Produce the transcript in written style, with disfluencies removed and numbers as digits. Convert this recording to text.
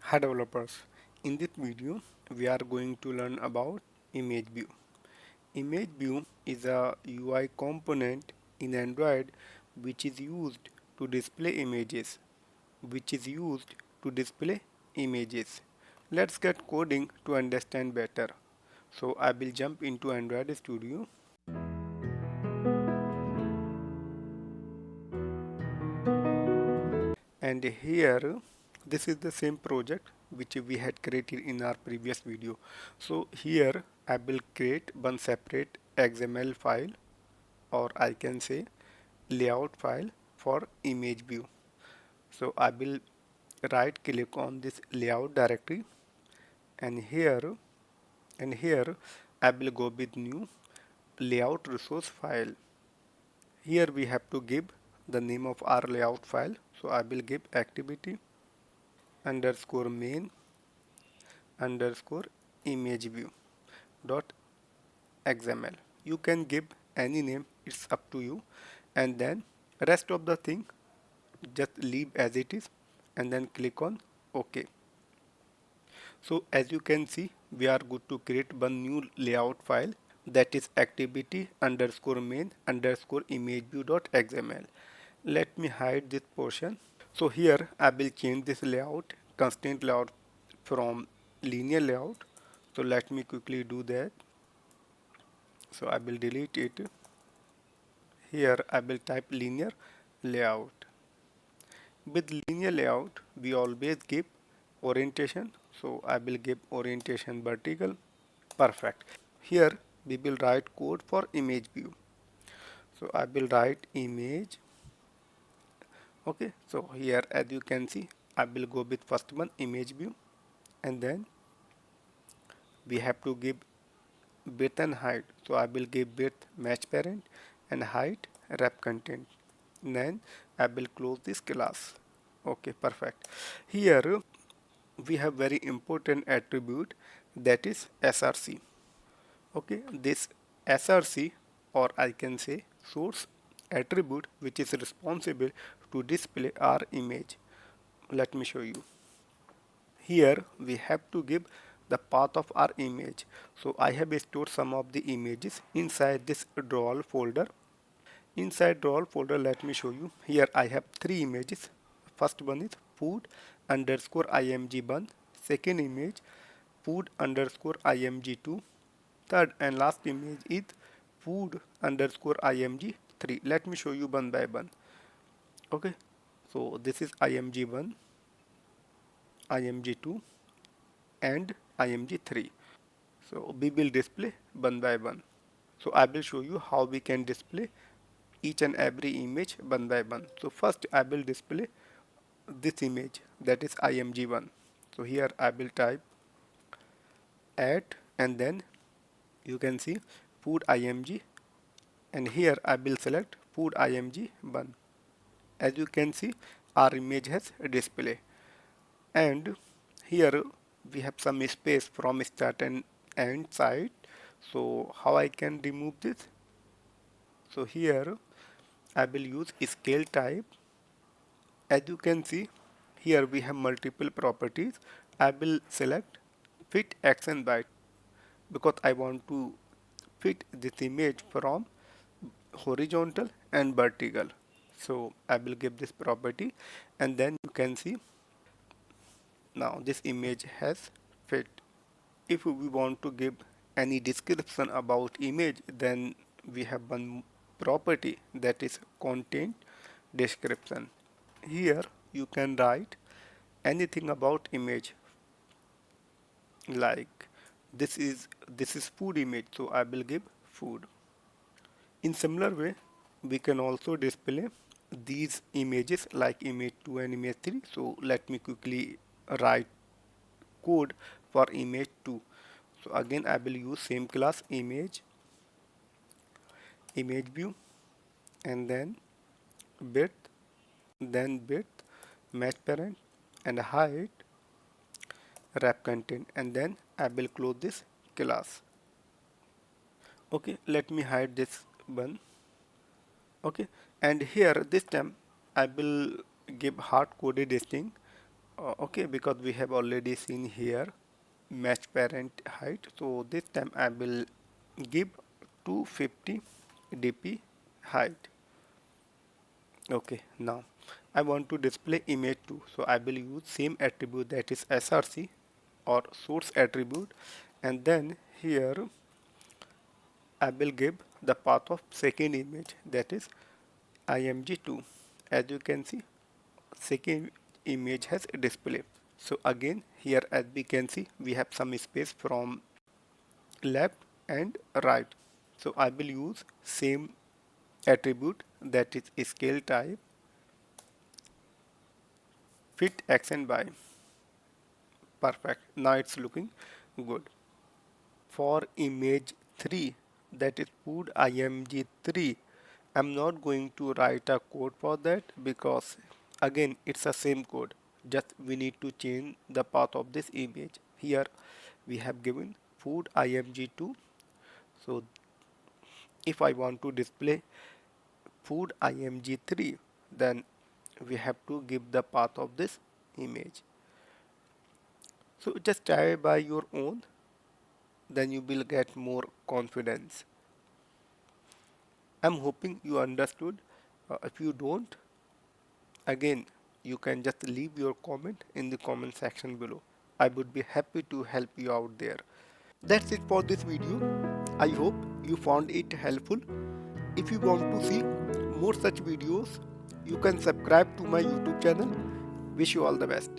Hi developers, in this video we are going to learn about ImageView. ImageView is a UI component in Android which is used to display images. Let's get coding to understand better. So I will jump into Android Studio, and here this is the same project which we had created in our previous video. So here I will create one separate XML file, or I can say layout file for image view. So I will right click on this layout directory, and here I will go with new layout resource file. Here we have to give the name of our layout file. So I will give activity underscore main underscore image view dot xml. You can give any name, it's up to you, and then rest of the thing just leave as it is and then click on OK. So as you can see, we are good to create one new layout file, that is activity underscore main underscore imageview.xml. Let me hide this portion. So here I will change this layout, constraint layout, from linear layout. So let me quickly do that. So I will delete it. Here I will type linear layout. With linear layout we always give orientation, so I will give orientation vertical. Perfect. Here we will write code for image view. So I will write image. Okay, so here as you can see, I will go with first one, image view, and then we have to give width and height. So I will give width match parent and height wrap content. Then I will close this class. Okay, perfect. Here we have very important attribute, that is src. Okay, this src, or I can say source attribute, which is responsible to display our image. Let me show you. Here we have to give the path of our image. So I have stored some of the images inside this drawable folder. Inside drawable folder, let me show you. Here I have three images. First one is food underscore img1. Second image food underscore img2. Third and last image is food underscore img3. Let me show you one by one. Okay, so this is img1, img2 and img3. So we will display one by one. So I will show you how we can display each and every image one by one. So first I will display this image, that is img1. So here I will type add, and then you can see food img, and here I will select food img1. As you can see, our image has display, and here we have some space from start and end side. So how I can remove this? So here I will use scale type. As you can see, here we have multiple properties. I will select fit x and y because I want to fit this image from horizontal and vertical. So I will give this property, and then you can see now this image has fit. If we want to give any description about image, then we have one property, that is content description. Here you can write anything about image, like this is food image, so I will give food. In similar way, we can also display these images like image 2 and image 3. So let me quickly write code for image 2. So again I will use same class image view, and then width, match parent and height wrap content, and then I will close this class. Okay, let me hide this one. Okay, and here this time I will give hard coded string Okay, because we have already seen here match parent height, so this time I will give 250 dp height. Okay, now I want to display image too, so I will use same attribute, that is src or source attribute, and then here I will give the path of second image, that is img2. As you can see, second image has display. So again here, as we can see, we have some space from left and right. So I will use same attribute, that is scale type fit x and y. Perfect. Now it's looking good. For image 3, that is food img3, I'm not going to write a code for that, because again it's the same code, just we need to change the path of this image. Here we have given food img2, so if I want to display food img3, then we have to give the path of this image. So just try by your own, then you will get more confidence. I'm hoping you understood. If you don't, again, you can just leave your comment in the comment section below. I would be happy to help you out there. That's it for this video. I hope you found it helpful. If you want to see more such videos, you can subscribe to my YouTube channel. Wish you all the best.